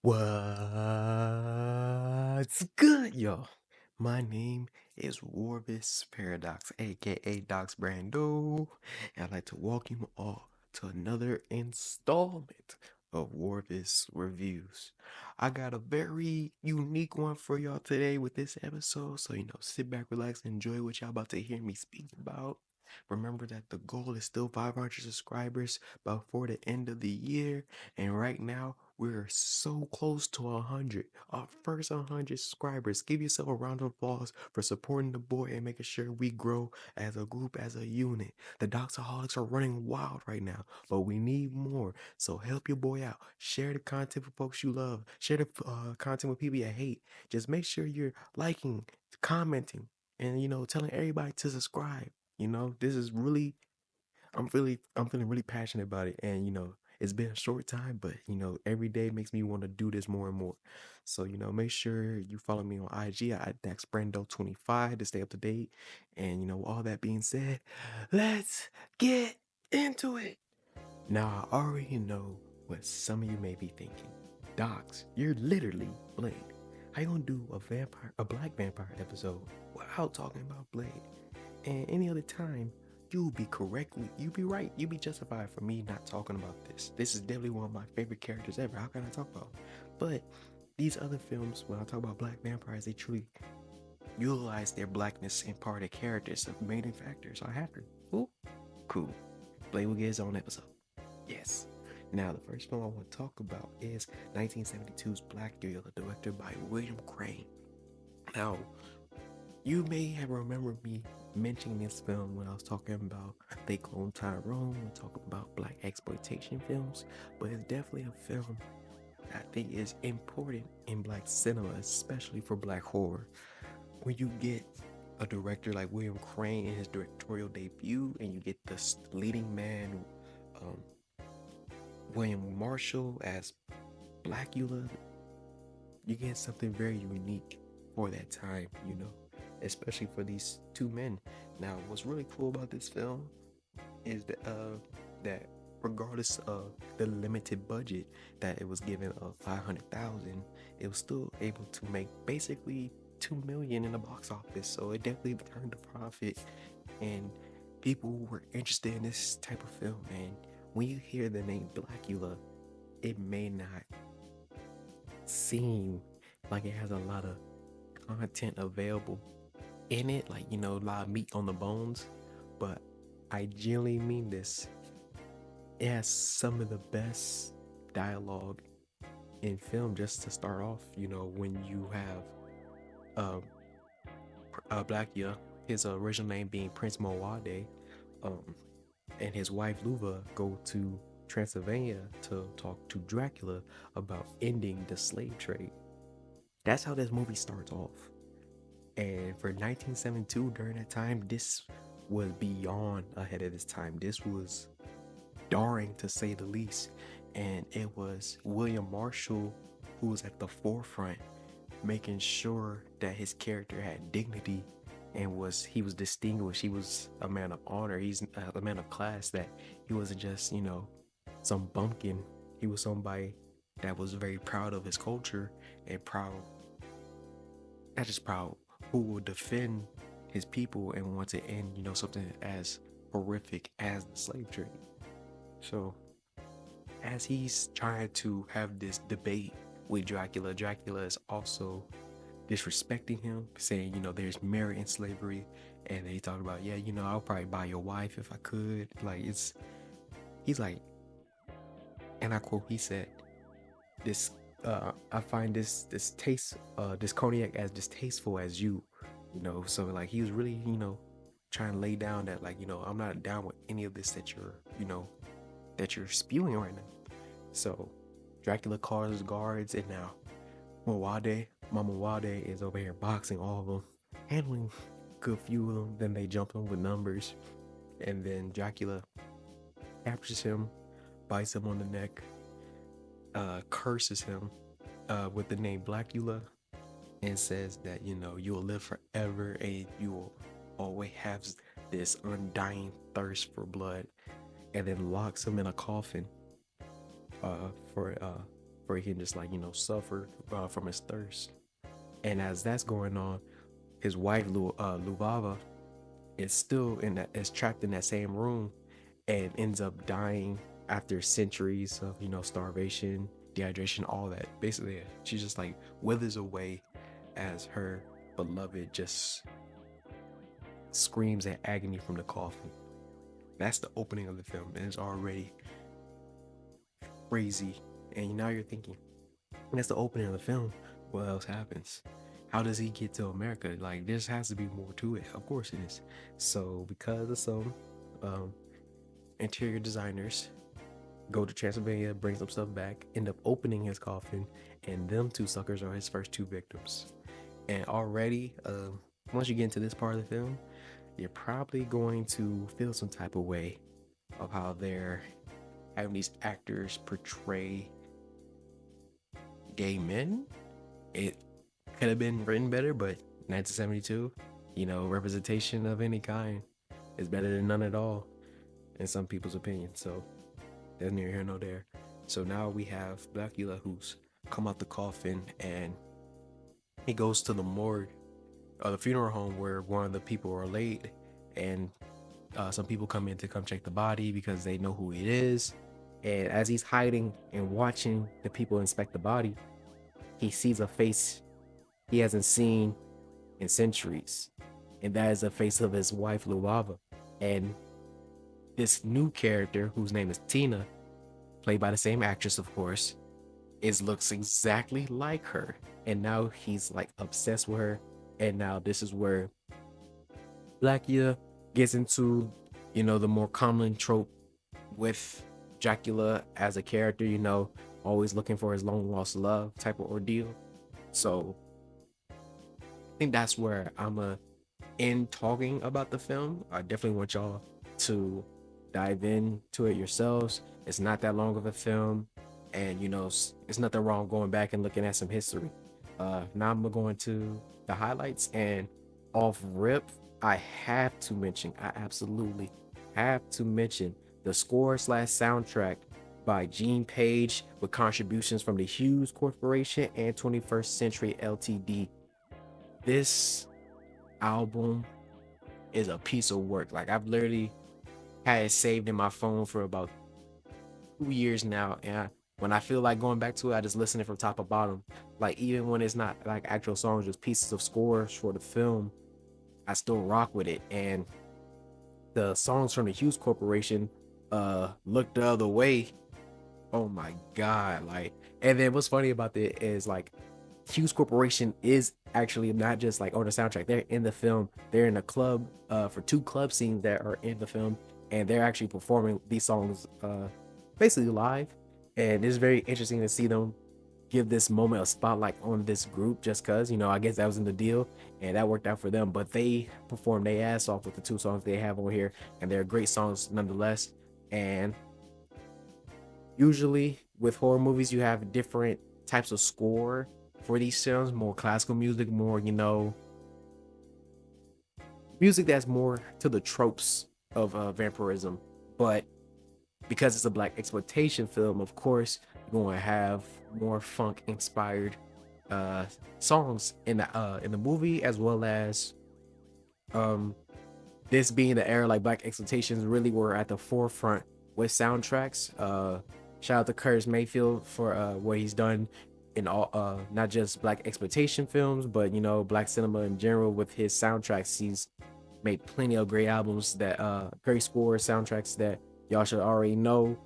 What's good, y'all? My name is Rorvis Paradox, aka Docs Brando, and I'd like to welcome you all to another installment of Rorvis Reviews. I got a very unique one for y'all today with this episode, so sit back, relax, and enjoy what y'all about to hear me speak about. Remember that the goal is still 500 subscribers before the end of the year, and right now we're so close to 100. Our first 100 subscribers. Give yourself a round of applause for supporting the boy and making sure we grow as a group, as a unit. The Doxaholics are running wild right now, but we need more. So help your boy out. Share the content with folks you love. Share the content with people you hate. Just make sure you're liking, commenting, and telling everybody to subscribe. This is really I'm feeling really passionate about it, and it's been a short time, but every day makes me want to do this more and more. So make sure you follow me on IG at DaxBrando25 to stay up to date. And all that being said, let's get into it. Now I already know what some of you may be thinking. Docs, you're literally Blade. How you gonna do a black vampire episode without talking about Blade? And any other time, you'll be right, you'll be justified for me not talking about this. This is definitely one of my favorite characters ever. How can I talk about? But these other films, when I talk about black vampires, they truly utilize their blackness and part of the characters of main factors. So I have to. Ooh, cool. Blade will get his own episode. Yes. Now, the first film I want to talk about is 1972's Blacula, directed by William Crane. Now, you may have remembered me mentioning this film when I was talking about They Clone Tyrone and talking about black exploitation films, but it's definitely a film I think is important in black cinema, especially for black horror. When you get a director like William Crane in his directorial debut, and you get the leading man, um, William Marshall as Blacula, you get something very unique for that time, especially for these two men. Now, what's really cool about this film is that regardless of the limited budget that it was given of 500,000, it was still able to make basically 2 million in the box office. So it definitely turned a profit, and people were interested in this type of film. And when you hear the name Blacula, it may not seem like it has a lot of content available in it, like a lot of meat on the bones, but I genuinely mean this. It has some of the best dialogue in film. Just to start off, when you have Blacula, his original name being Prince Mowade, um, and his wife Luva go to Transylvania to talk to Dracula about ending the slave trade. That's how this movie starts off. And for 1972, during that time, this was beyond ahead of its time. This was daring, to say the least. And it was William Marshall who was at the forefront, making sure that his character had dignity and he was distinguished. He was a man of honor. He's a man of class, that he wasn't just, some bumpkin. He was somebody that was very proud of his culture, and proud, not just proud, who will defend his people and want to end, something as horrific as the slave trade. So, as he's trying to have this debate with Dracula, Dracula is also disrespecting him, saying, there's merit in slavery. And they talk about, yeah, I'll probably buy your wife if I could. Like, he's like, and I quote, he said, this, I find this cognac as distasteful as you. So like he was really trying to lay down that, like, I'm not down with any of this that you're spewing right now. So Dracula calls his guards, and now Mama Wade is over here boxing all of them, handling a good few of them. Then they jump him with numbers, and then Dracula captures him, bites him on the neck, curses him with the name Blacula, and says that you'll live forever, and you will always have this undying thirst for blood, and then locks him in a coffin for where he can just like suffer from his thirst. And as that's going on, his wife Lubava is still is trapped in that same room and ends up dying after centuries of starvation, dehydration, all that. Basically, she just like withers away as her beloved just screams in agony from the coffin. That's the opening of the film, and it's already crazy. And now you're thinking, that's the opening of the film. What else happens? How does he get to America? Like, there has to be more to it. Of course it is. So, because of some interior designers go to Transylvania, bring some stuff back, end up opening his coffin, and them two suckers are his first two victims. And already, once you get into this part of the film, you're probably going to feel some type of way of how they're having these actors portray gay men. It could have been written better, but 1972, representation of any kind is better than none at all, in some people's opinion. So that's neither here nor there. So now we have Blacula, who's come out the coffin, and he goes to the morgue, the funeral home where one of the people are laid, and some people come in to come check the body because they know who it is. And as he's hiding and watching the people inspect the body, he sees a face he hasn't seen in centuries, and that is the face of his wife Luava. And this new character, whose name is Tina, played by the same actress, of course, looks exactly like her. And now he's like obsessed with her. And now this is where Blacula gets into, the more common trope with Dracula as a character, always looking for his long lost love type of ordeal. So I think that's where I'm in talking about the film. I definitely want y'all to dive into it yourselves. It's not that long of a film, and it's nothing wrong going back and looking at some history. Now I'm going to the highlights, and off rip, I absolutely have to mention the score / soundtrack by Gene Page with contributions from the Hughes Corporation and 21st Century Ltd. This album is a piece of work. Like, I've literally had it saved in my phone for about 2 years now, and when I feel like going back to it, I just listen it from top to bottom. Like, even when it's not like actual songs, just pieces of scores for the film, I still rock with it. And the songs from the Hughes Corporation, Look the Other Way, oh my god. Like, and then what's funny about it is, like, Hughes Corporation is actually not just like on the soundtrack. They're in the film. They're in a club for 2 club scenes that are in the film, and they're actually performing these songs basically live. And it's very interesting to see them give this moment a spotlight on this group, just because, I guess that was in the deal and that worked out for them. But they performed their ass off with the 2 songs they have on here, and they're great songs nonetheless. And usually with horror movies, you have different types of score for these films, more classical music, more, music that's more to the tropes of vampirism. But because it's a black exploitation film, of course, you're going to have more funk inspired songs in the movie, as well as this being the era like black exploitations really were at the forefront with soundtracks. Shout out to Curtis Mayfield for what he's done in all, not just black exploitation films, but black cinema in general. With his soundtracks, he's made plenty of great albums that great scores, soundtracks that y'all should already know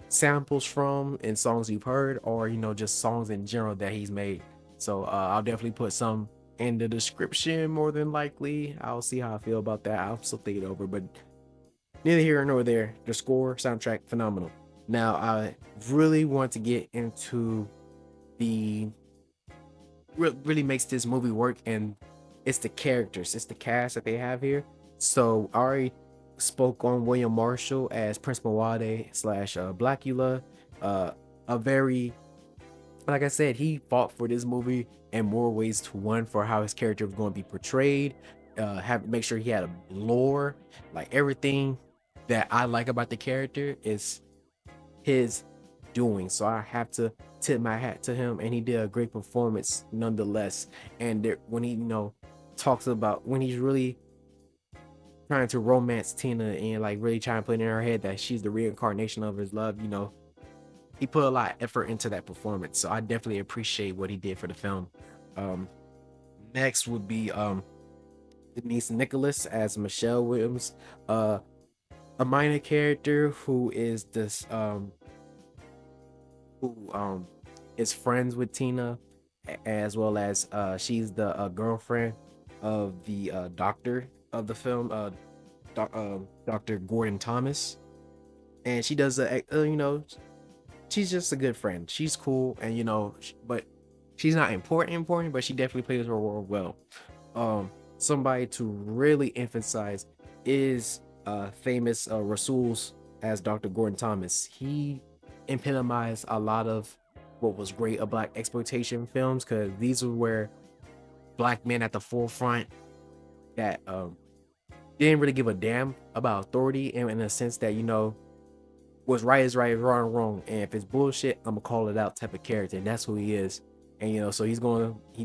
samples from, and songs you've heard, or just songs in general that he's made. So I'll definitely put some in the description. More than likely, I'll see how I feel about that. I'll still think it over, but neither here nor there. The score, soundtrack, phenomenal. Now I really want to get into the really makes this movie work, and it's the characters, it's the cast that they have here. So I already spoke on William Marshall as Prince Mawade / Blacula. A very, like I said, he fought for this movie in more ways to one for how his character was going to be portrayed. Make sure he had a lore. Like, everything that I like about the character is his doing. So I have to tip my hat to him, and he did a great performance nonetheless. And there, when he, talks about when he's really trying to romance Tina and like really trying to put in her head that she's the reincarnation of his love, he put a lot of effort into that performance. So I definitely appreciate what he did for the film. Um, Next would be Denise Nicholas as Michelle Williams, uh, a minor character who is this who is friends with Tina, as well as she's the girlfriend of the doctor of the film, Dr. Gordon Thomas, and she does she's just a good friend. She's cool, and but she's not important, but she definitely plays her role well. Somebody to really emphasize is famous Rasul's as Dr. Gordon Thomas. He epitomized a lot of what was great of black exploitation films, because these were where black men at the forefront that didn't really give a damn about authority, and in a sense that what's right is right, wrong is wrong, and if it's bullshit, I'm gonna call it out type of character, and that's who he is. And so he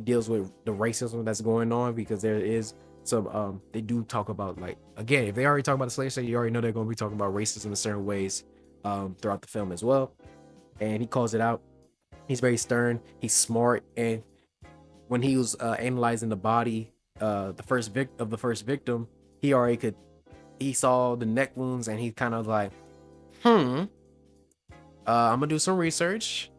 deals with the racism that's going on, because there is some they do talk about, like, again, if they already talk about the slave state, you already know they're gonna be talking about racism in certain ways throughout the film as well. And he calls it out. He's very stern, he's smart, and when he was analyzing the body, the first victim, he already could he saw the neck wounds, and he kind of like, I'm gonna do some research,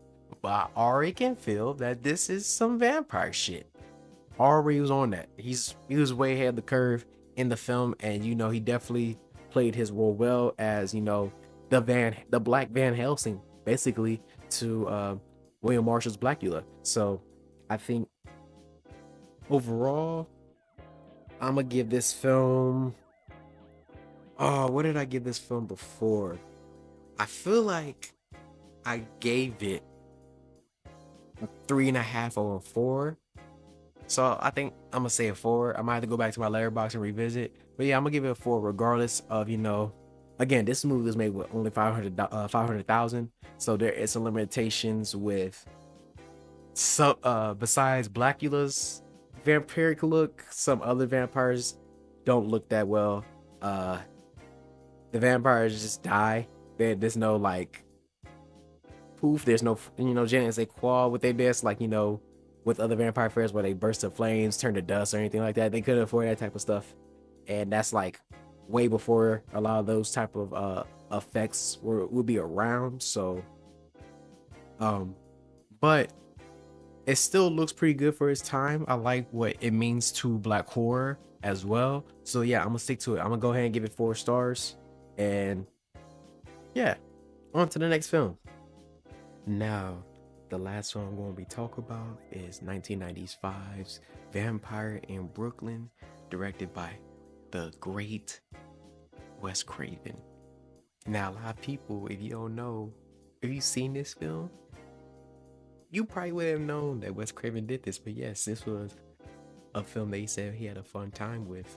but I already can feel that this is some vampire shit. Already was on that. He was way ahead of the curve in the film, and he definitely played his role well as the Black Van Helsing, basically, to William Marshall's Blacula. So I think overall, I'm gonna give this film. Oh, what did I give this film before? I feel like I gave it a 3.5 over 4. So I think I'm gonna say a 4. I might have to go back to my letterbox and revisit. But yeah, I'm gonna give it a 4 regardless of, again, this movie was made with only 500,000. So there is some limitations with some besides Blacula's vampiric look, some other vampires don't look that well. The vampires just die. There's no like poof. There's no je ne sais quoi with their deaths, like with other vampire fairs where they burst to flames, turn to dust, or anything like that. They couldn't afford that type of stuff, and that's like way before a lot of those type of effects would be around. So, but it still looks pretty good for its time. I like what it means to black horror as well. So yeah, I'm gonna stick to it. I'm gonna go ahead and give it 4 stars, and yeah, on to the next film. Now, the last one I'm going to be talking about is 1995's Vampire in Brooklyn, directed by the great Wes Craven. Now, a lot of people, if you don't know, if you've seen this film, you probably would have known that Wes Craven did this. But yes, this was a film that he said he had a fun time with.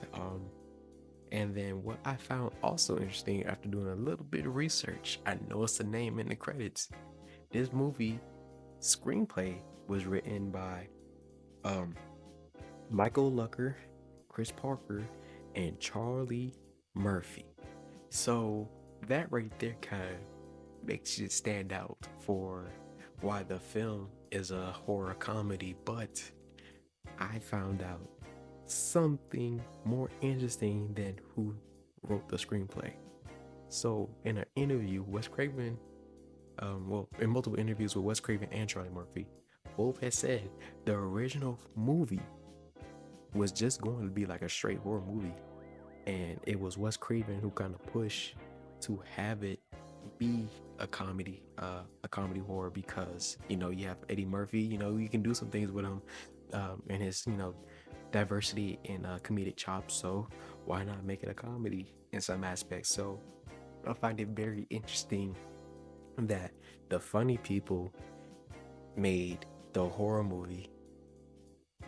And then what I found also interesting after doing a little bit of research, I noticed the name in the credits. This movie screenplay was written by Michael Lucker, Chris Parker, and Charlie Murphy. So that right there kind of makes it stand out for why the film is a horror comedy. But I found out something more interesting than who wrote the screenplay. So in an interview, Wes Craven, in multiple interviews with Wes Craven and Charlie Murphy, both had said the original movie was just going to be like a straight horror movie, and it was Wes Craven who kind of pushed to have it be a comedy horror, because you have Eddie Murphy, you can do some things with him, and his diversity in comedic chops. So why not make it a comedy in some aspects? So I find it very interesting that the funny people made the horror movie,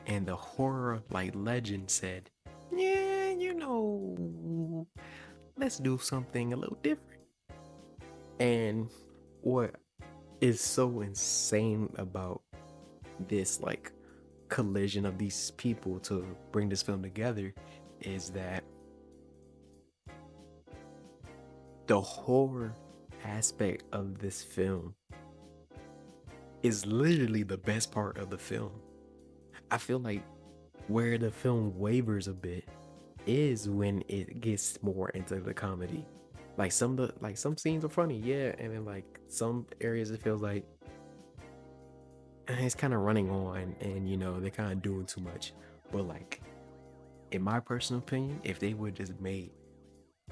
and the horror like legend said, yeah, let's do something a little different. And what is so insane about this like collision of these people to bring this film together is that the horror aspect of this film is literally the best part of the film. I feel like where the film wavers a bit is when it gets more into the comedy. Like some scenes are funny, yeah, and then like some areas it feels like it's kind of running on, and they're kind of doing too much. But like, in my personal opinion, if they would just made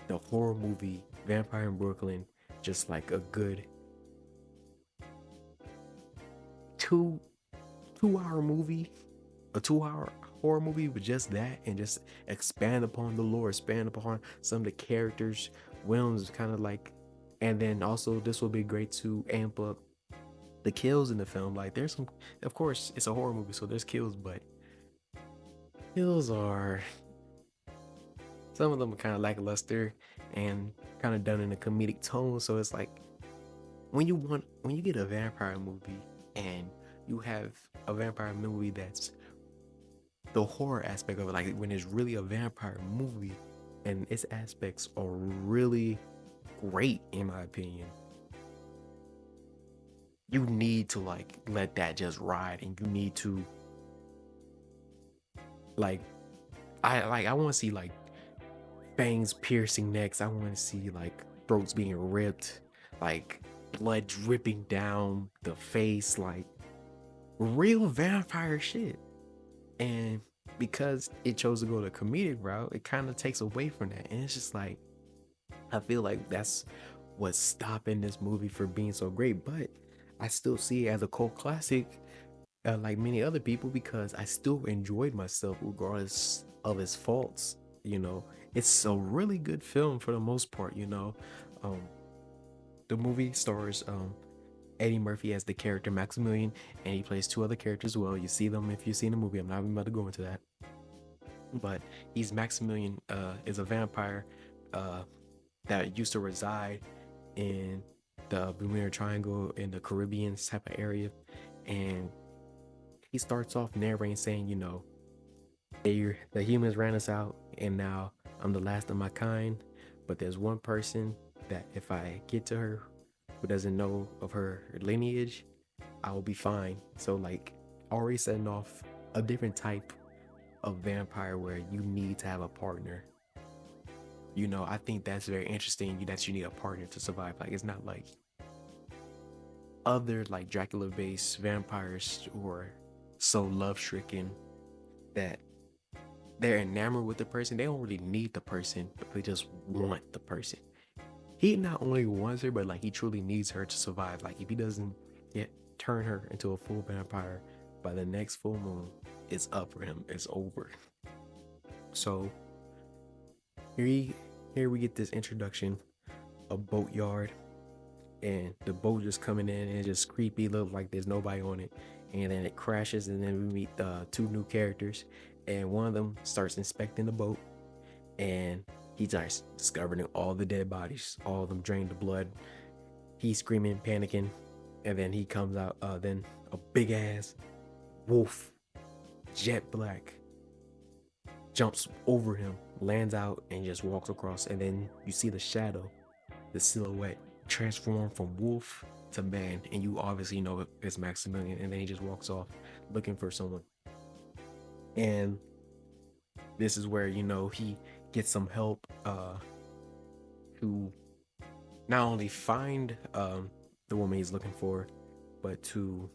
the horror movie Vampire in Brooklyn just like a good two 2 hour movie, a 2 hour horror movie with just that, and just expand upon the lore, expand upon some of the characters. Williams kind of like, and then also this will be great to amp up the kills in the film. Like there's some, of course, it's a horror movie, so there's kills, but kills are some of them are kind of lackluster and kind of done in a comedic tone. So it's like when you get a vampire movie and you have a vampire movie that's the horror aspect of it, like when it's really a vampire movie and its aspects are really great in my opinion, you need to like let that just ride, and you need to like I want to see like fangs piercing necks. I want to see like throats being ripped, like blood dripping down the face, like real vampire shit. And because it chose to go the comedic route, it kind of takes away from that. And it's just like, I feel like that's what's stopping this movie from being so great. But I still see it as a cult classic, like many other people, because I still enjoyed myself regardless of its faults. It's a really good film for the most part. Um, the movie stars Eddie Murphy as the character Maximilian, and he plays two other characters as well. You see them if you've seen the movie. I'm not even about to go into that, but he's Maximilian. Is a vampire that used to reside in the Bermuda Triangle in the Caribbean type of area, and he starts off narrating saying, the humans ran us out, and now I'm the last of my kind. But there's one person that if I get to her who doesn't know of her lineage, I will be fine. So like already setting off a different type of vampire where you need to have a partner. I think that's very interesting that you need a partner to survive. Like it's not like other like Dracula based vampires who are so love stricken that they're enamored with the person. They don't really need the person, but they just want the person. He not only wants her, but like he truly needs her to survive. Like if he doesn't turn her into a full vampire by the next full moon, it's up for him. It's over. So here we get this introduction of Boatyard, and the boat just coming in, and it's just creepy, look like there's nobody on it, and then it crashes, and then we meet two new characters, and one of them starts inspecting the boat, and he starts discovering all the dead bodies, all of them drained of blood. He's screaming, panicking, and then he comes out, then a big ass wolf, jet black, jumps over him, lands out, and just walks across, and then you see the shadow, the silhouette transform from wolf to man, and you obviously know it's Maximilian, and then he just walks off looking for someone. And this is where he gets some help to not only find the woman he's looking for, but to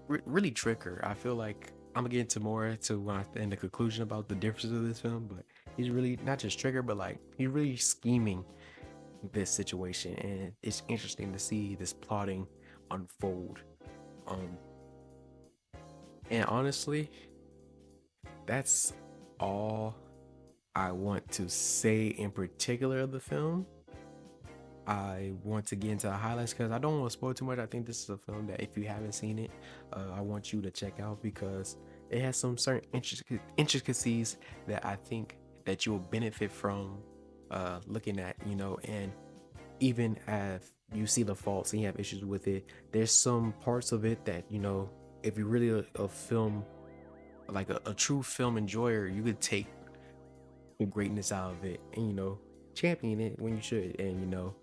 really trick her. I feel like I'm gonna get into more to when I end the conclusion about the differences of this film, but he's really not just trigger, but like he's really scheming this situation, and it's interesting to see this plotting unfold. And honestly, that's all I want to say in particular of the film. I want to get into the highlights because I don't want to spoil too much. I think this is a film that if you haven't seen it, I want you to check out because it has some certain intricacies that I think that you will benefit from looking at, and even you see the faults and you have issues with it. There's some parts of it that, you know, if you're really a film, like a true film enjoyer, you could take the greatness out of it and, you know, champion it when you should. And, you know,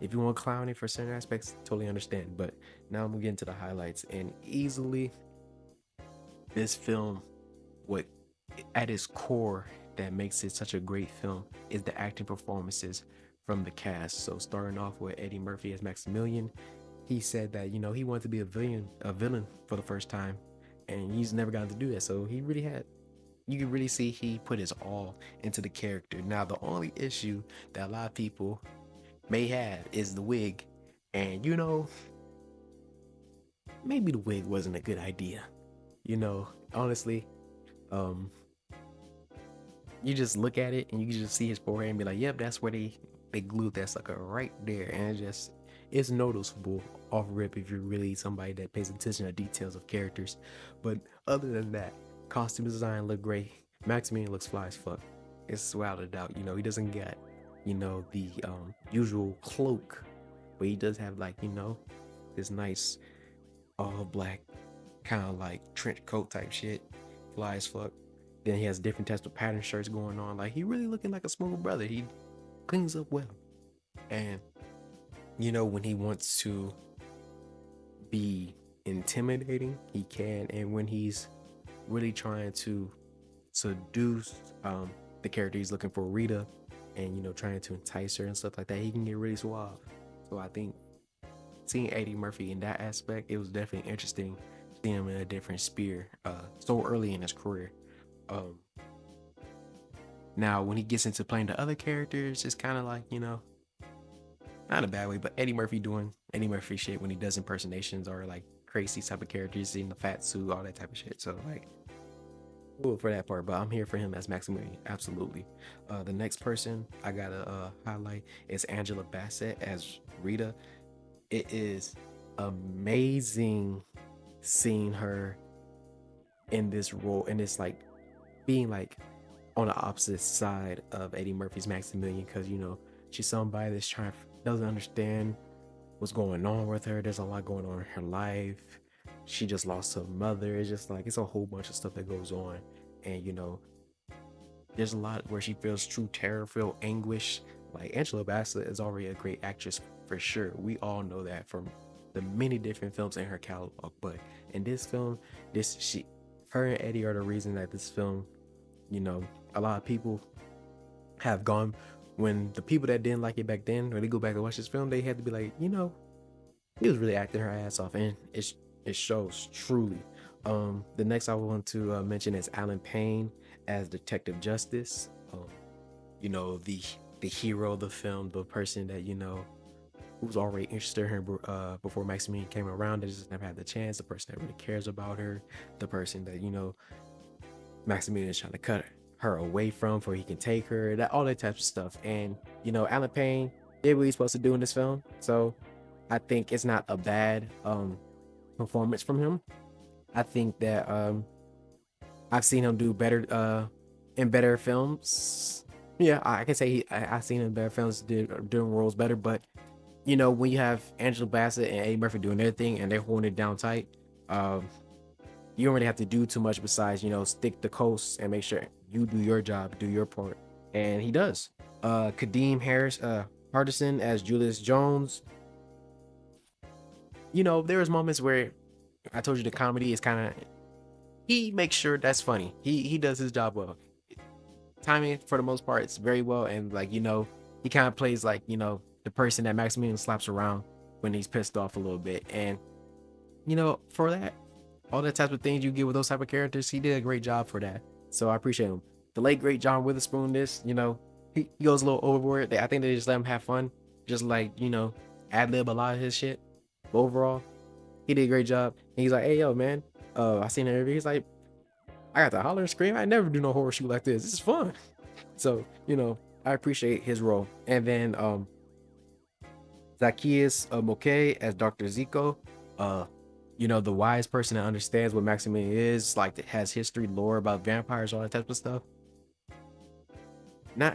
if you want to clown it for certain aspects, totally understand. But now I'm gonna get into the highlights. And easily, this film, what at its core that makes it such a great film is the acting performances from the cast. So starting off with Eddie Murphy as Maximilian, he said that, you know, he wanted to be a villain for the first time, and he's never gotten to do that. So he really had, you can really see he put his all into the character. Now the only issue that a lot of people may have is the wig, and you know, maybe the wig wasn't a good idea. You know, honestly, um, you just look at it and you can just see his forehead and be like, "Yep, that's where they glued that sucker right there," and it's noticeable off rip if you're really somebody that pays attention to details of characters. But other than that, costume design look great. Maximilian looks fly as fuck. It's without a doubt. You know, he doesn't get, you know, the usual cloak, but he does have, like, you know, this nice all black kind of like trench coat type shit, fly as fuck. Then he has different types of pattern shirts going on. Like, he really looking like a smooth brother. He cleans up well, and you know, when he wants to be intimidating, he can. And when he's really trying to seduce the character he's looking for, Rita, and, you know, trying to entice her and stuff like that, he can get really suave. So I think seeing Eddie Murphy in that aspect, it was definitely interesting seeing him in a different sphere so early in his career. Um, Now when he gets into playing the other characters, it's kind of like, you know, not in a bad way, but Eddie Murphy doing Eddie Murphy shit when he does impersonations or like crazy type of characters in the fat suit, all that type of shit. So like, cool for that part, but I'm here for him as Maximilian, absolutely. The next person I gotta highlight is Angela Bassett as Rita. It is amazing seeing her in this role, and it's like being like on the opposite side of Eddie Murphy's Maximilian, because, you know, she's somebody that's trying, doesn't understand what's going on with her. There's a lot going on in her life. She just lost her mother. It's just like, it's a whole bunch of stuff that goes on, and, you know, there's a lot where she feels true terror, feel anguish. Like, Angela Bassett is already a great actress for sure. We all know that from the many different films in her catalog. But in this film, her and Eddie are the reason that this film, you know, a lot of people have gone, when the people that didn't like it back then, when they go back and watch this film, they had to be like, you know, he was really acting her ass off, and it shows truly. The next I want to mention is Alan Payne as Detective Justice. You know, the hero of the film, the person that, you know, who's already interested in her before Maximilian came around, that just never had the chance, the person that really cares about her, the person that, you know, Maximilian is trying to cut her away from before he can take her, that all that type of stuff. And, you know, Alan Payne did what he's supposed to do in this film, so I think it's not a bad performance from him. I think that I've seen him do better in better films. Yeah, I can say I've seen him in better films, doing roles better. But, you know, when you have Angela Bassett and Eddie Murphy doing their thing and they're holding it down tight, you don't really have to do too much besides, you know, stick the coast and make sure you do your job, do your part, and he does. Kadeem Hardison as Julius Jones. You know, there was moments where I told you the comedy is kind of, he makes sure that's funny. He does his job well. Timing for the most part, it's very well, and, like, you know, he kind of plays like, you know, the person that Maximilian slaps around when he's pissed off a little bit, and, you know, for that, all the types of things you get with those type of characters, he did a great job for that. So I appreciate him. The late great John Witherspoon, you know, he goes a little overboard. I think they just let him have fun, just like, you know, ad lib a lot of his shit. But overall, he did a great job. And he's like, "Hey, yo, man, I seen an interview. He's like, I got to holler and scream. I never do no horror shoot like this. This is fun." So, you know, I appreciate his role. And then Zacchaeus Moke as Dr. Zico. You know, the wise person that understands what Maximilian is, like, that has history, lore about vampires, all that type of stuff.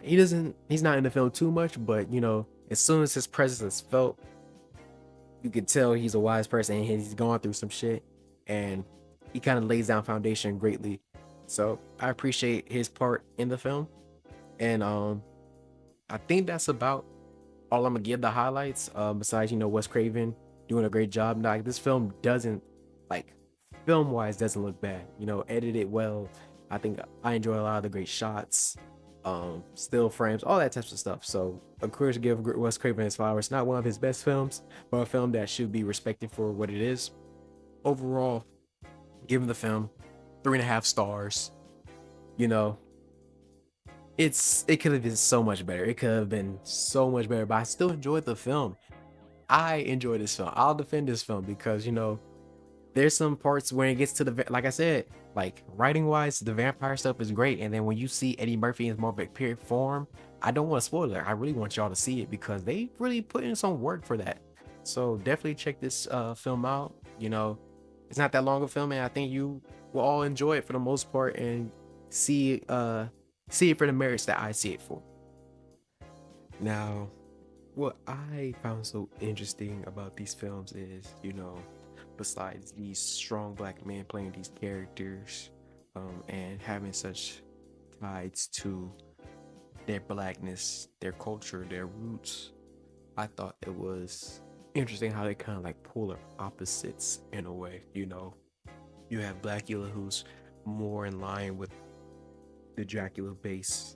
He's not in the film too much, but, you know, as soon as his presence is felt, you could tell he's a wise person and he's going through some shit, and he kind of lays down foundation greatly. So I appreciate his part in the film, and I think that's about all I'm gonna give the highlights. Besides, Wes Craven doing a great job. Like, this film doesn't, like, film wise, doesn't look bad. Edited well. I think I enjoy a lot of the great shots, still frames, all that types of stuff. So of course, give Wes Craven his flowers. Not one of his best films, but a film that should be respected for what it is. Overall, giving the film 3.5 stars. You know, it could have been so much better. It could have been so much better, but I still enjoyed the film. I enjoy this film. I'll defend this film because there's some parts when it gets to like I said, like, writing wise, the vampire stuff is great, and then when you see Eddie Murphy in more of a pure form, I don't want to spoil it. I really want y'all to see it because they really put in some work for that. So definitely check this film out. It's not that long a film, and I think you will all enjoy it for the most part, and see it for the merits that I see it for. Now, what I found so interesting about these films is, besides these strong black men playing these characters, and having such ties to their blackness, their culture, their roots, I thought it was interesting how they kind of like polar opposites in a way. You have Blacula, who's more in line with the Dracula base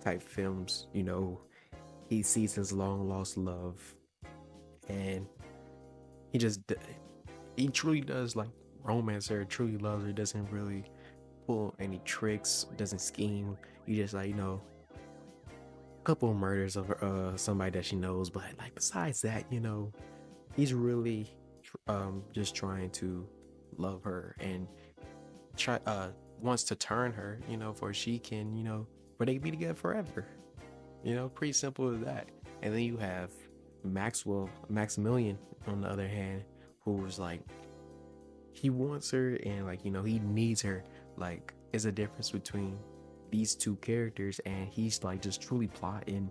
type films. He sees his long lost love, and he truly does like romance her, truly loves her, doesn't really pull any tricks, doesn't scheme. He just, like, a couple of murders of somebody that she knows, but like besides that, he's really just trying to love her and try wants to turn her, for she can, for they can be together forever. Pretty simple as that. And then you have Maximilian, on the other hand, who's like, he wants her, and like, he needs her. Like, there's a difference between these two characters, and he's like just truly plotting.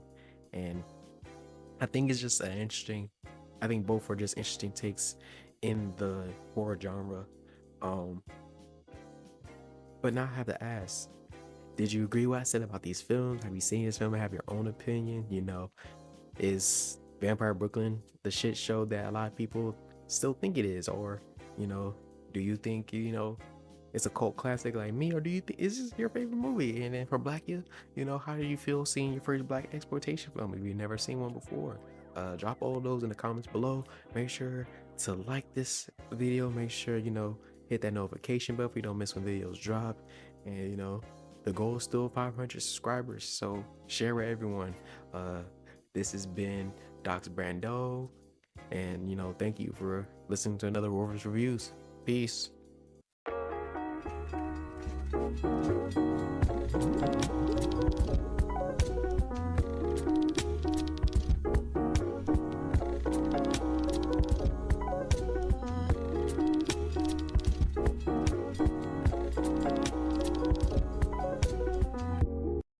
And I think it's just I think both are just interesting takes in the horror genre. But now I have to ask, did you agree what I said about these films? Have you seen this film and have your own opinion? Is Vampire Brooklyn the shit show that a lot of people still think it is? Or, do you think, it's a cult classic like me? Or do you think, is this your favorite movie? And then for Blacula, how do you feel seeing your first black exploitation film if you've never seen one before? Drop all those in the comments below. Make sure to like this video. Make sure, hit that notification bell so you don't miss when videos drop. And, the goal is still 500 subscribers, so share with everyone. This has been Docs Brando, and thank you for listening to another Rorvis Reviews. Peace.